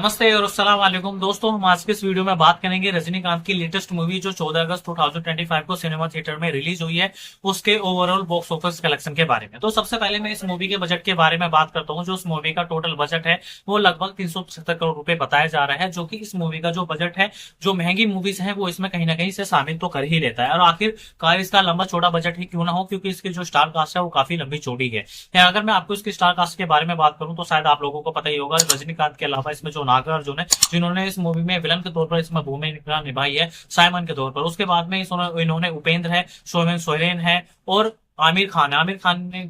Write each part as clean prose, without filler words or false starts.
नमस्ते और अस्सलाम वालेकुम दोस्तों। हम आज के इस वीडियो में बात करेंगे रजनीकांत की लेटेस्ट मूवी जो 14 अगस्त 2025 को सिनेमा थिएटर में रिलीज हुई है, उसके ओवरऑल बॉक्स ऑफिस कलेक्शन के बारे में। तो सबसे पहले मैं इस मूवी के बजट के बारे में बात करता हूं। जो इस मूवी का टोटल बजट है वो लगभग 375 करोड़ रुपए बताया जा रहा है, जो कि इस मूवी का जो बजट है, जो महंगी मूवीज है वो इसमें कहीं ना कहीं से शामिल तो कर ही लेता है। और आखिरकार इसका लंबा चौड़ा बजट ही क्यों ना हो, क्योंकि इसकी जो स्टार कास्ट है वो काफी लंबी चौड़ी है। अगर मैं आपको इसकी स्टार कास्ट के बारे में बात करूं तो शायद आप लोगों को पता ही होगा, रजनीकांत के अलावा इसमें जो नागार्जुन है, जिन्होंने इस मूवी में विलन के तौर पर इसमें भूमिका निभाई है साइमन के तौर पर। उसके बाद में इन्होंने उपेंद्र है, सोमेन सोरेन है और आमिर खान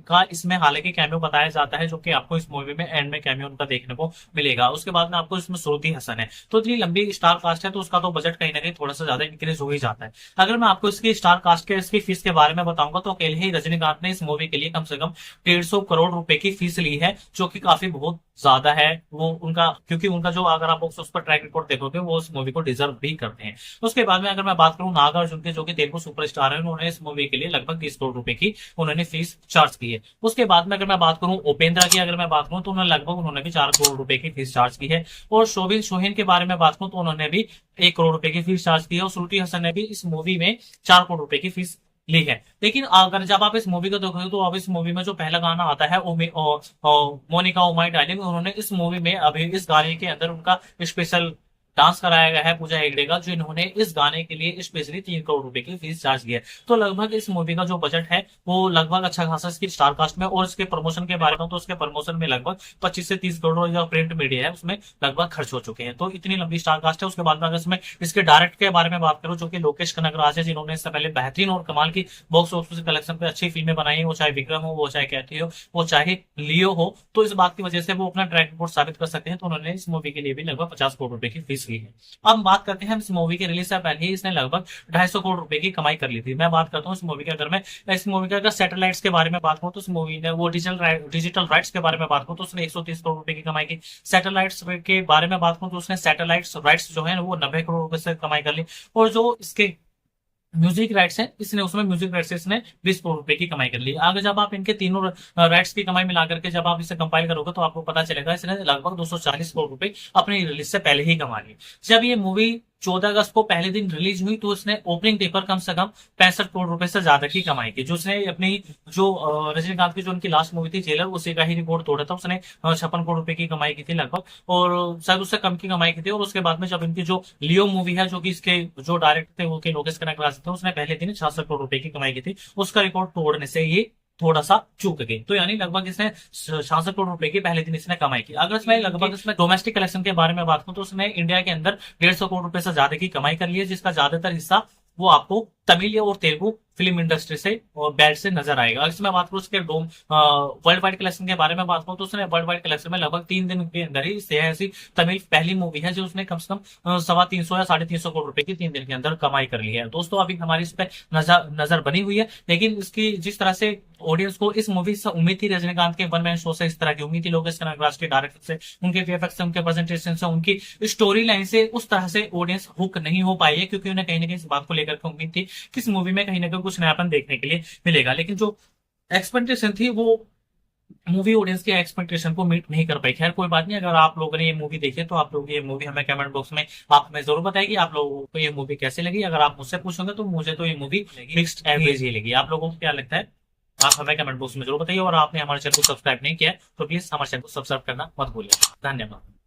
का इसमें हालांकि कैमियो बताया जाता है, जो कि आपको इस मूवी में एंड में कैमियो उनका देखने को मिलेगा। उसके बाद में आपको इसमें श्रुति हसन है। तो इतनी लंबी स्टार कास्ट है तो उसका तो बजट कहीं ना कहीं थोड़ा सा ज्यादा इंक्रीज हो ही जाता है। अगर मैं आपको इसकी स्टार कास्ट के इसकी फीस के बारे में बताऊंगा तो अकेले ही रजनीकांत ने इस मूवी के लिए कम से कम 150 करोड़ रुपए की फीस ली है, जो कि काफी बहुत ज्यादा है। वो उनका क्योंकि उनका जो अगर आप उस पर ट्रैक रिकॉर्ड देखोगे वो उस मूवी को डिजर्व भी करते हैं। उसके बाद में अगर मैं बात करूं नागार्जुन के, जो कि तेलुगु सुपरस्टार है, उन्होंने इस मूवी के लिए लगभग 30 करोड़ रुपए की उन्होंने फीस चार्ज की है। उसके बाद में अगर मैं बात करूं उपेंद्रा की, अगर मैं बात करूं तो उन्होंने भी 4 करोड़ रुपए की फीस चार्ज की है। और शोभिन सोहेन के बारे में बात करूं तो उन्होंने भी 1 करोड़ रुपए की फीस चार्ज की है। और श्रुति हसन ने भी इस मूवी में 4 करोड़ रुपए की फीस ली है। लेकिन अगर जब आप इस मूवी को देखोगे तो अब इस मूवी में जो पहला गाना आता है मोनिका ओ माय डार्लिंग, उन्होंने इस मूवी में अभी इस गाने के अंदर उनका स्पेशल डांस कराया गया है पूजा हेगड़े का, जो इन्होंने इस गाने के लिए स्पेशली 3 करोड़ रुपए की फीस चार्ज की है। तो लगभग इस मूवी का जो बजट है वो लगभग अच्छा खासा इसकी स्टार कास्ट में। और इसके प्रमोशन के बारे में तो उसके प्रमोशन में लगभग 25 से 30 करोड़ जो प्रिंट मीडिया है उसमें लगभग खर्च हो चुके हैं। तो इतनी लंबी स्टार कास्ट है। उसके बाद में अगर इसमें इसके डायरेक्ट के बारे में बात करूं, जो कि लोकेश कनगराज है, जिन्होंने इससे पहले बेहतरीन और कमाल की बॉक्स ऑफिस कलेक्शन पे अच्छी फिल्में बनाई है, वो चाहे विक्रम हो, वो चाहे कैथी हो, वो चाहे लियो हो, तो इस बात की वजह से वो अपना ट्रैक रिकॉर्ड साबित कर सकते हैं। तो उन्होंने इस मूवी के लिए भी लगभग 50 करोड़ रुपए की फीस ली है। अब बात करते हैं इस मूवी के रिलीज से पहले ही इसने लगभग 250 करोड़ रुपए की कमाई कर ली थी। मैं बात करता हूँ इस मूवी के, अगर मैं इस मूवी के अगर सैटेलाइट्स के बारे में बात करूँ तो इस मूवी ने वो डिजिटल राइट्स के बारे में बात करूँ तो उसने 130 करोड़ रुपए की कमाई की। सैटेलाइट्स के बारे में बात करूँ तो उसने सैटेलाइट्स राइट्स जो है वो 90 करोड़ रुपए से कमाई कर ली। और जो इसके म्यूजिक राइट्स है, इसने उसमें म्यूजिक राइट्स से इसने 20 करोड़ रुपए की कमाई कर ली। आगे जब आप इनके तीनों राइट्स की कमाई मिला करके जब आप इसे कंपाइल करोगे तो आपको पता चलेगा इसने लगभग 240 करोड़ रुपए अपनी रिलीज से पहले ही कमा ली। जब ये मूवी 14 अगस्त को पहले दिन रिलीज हुई तो उसने ओपनिंग डे पर कम से कम 65 करोड़ रुपए से ज्यादा की कमाई की। जो उसने अपनी जो रजनीकांत की जो उनकी लास्ट मूवी थी जेलर, उसी का ही रिकॉर्ड तोड़ा था। उसने 56 करोड़ रुपए की कमाई की थी लगभग, और शायद उससे कम की कमाई की थी। और उसके बाद में जब इनकी जो लियो मूवी है, जो कि इसके जो डायरेक्टर थे वो के लोकेश कनगराज थे, उसने पहले दिन 66 करोड़ रुपए की कमाई की थी। उसका रिकॉर्ड तोड़ने से ये थोड़ा सा चूक गई। तो यानी लगभग इसने 66 करोड़ रुपए की पहले दिन इसने कमाई की। अगर इसमें लगभग इसमें डोमेस्टिक कलेक्शन के बारे में बात करूं तो उसने इंडिया के अंदर 150 करोड़ रुपए से ज्यादा की कमाई कर ली है, जिसका ज्यादातर हिस्सा वो आपको तमिल और तेलुगु फिल्म इंडस्ट्री से और बैट से नजर आएगा। इसमें बात करूं उसके वर्ल्ड वाइड कलेक्शन के बारे में बात करूं तो उसने वर्ल्ड वाइड कलेक्शन में लगभग 3 दिन के अंदर ही ऐसी तमिल पहली मूवी है जो उसने कम से कम 325 या 350 करोड़ रुपए की 3 दिन के अंदर कमाई कर ली है। दोस्तों अभी हमारी इस पे नजर बनी हुई है, लेकिन इसकी जिस तरह से ऑडियंस को इस मूवी से उम्मीद थी, रजनीकांत के वन मैन शो से इस तरह की उम्मीद थी, लोकेश कनगराज के डायरेक्टर से, उनके वीएफएक्स से, उनके प्रेजेंटेशन से, उनकी स्टोरी लाइन से उस तरह से ऑडियंस हुक नहीं हो पाई है, क्योंकि उन्हें कहीं ना कहीं इस बात को लेकर के उम्मीद थी कि इस मूवी में कहीं ना कहीं कुछ नयापन देखने के लिए मिलेगा। लेकिन जो एक्सपेक्टेशन थी वो मूवी ऑडियंस के एक्सपेक्टेशन को मीट नहीं कर पाई। खैर कोई बात नहीं, अगर आप लोगों ने ये मूवी देखी है तो आप लोग ये मूवी हमें कमेंट बॉक्स में आप हमें जरूर बताइए कि आप लोगों को ये मूवी कैसी लगी। अगर आप मुझसे पूछोगे तो मुझे तो ये मूवी मिक्स्ड एवरेज ही लगी। आप लोगों को क्या लगता है आप हमें कमेंट बॉक्स में जरूर बताइए। और आपने हमारे चैनल को सब्सक्राइब नहीं किया तो प्लीज हमारे चैनल को सब्सक्राइब करना मत भूलिए। धन्यवाद।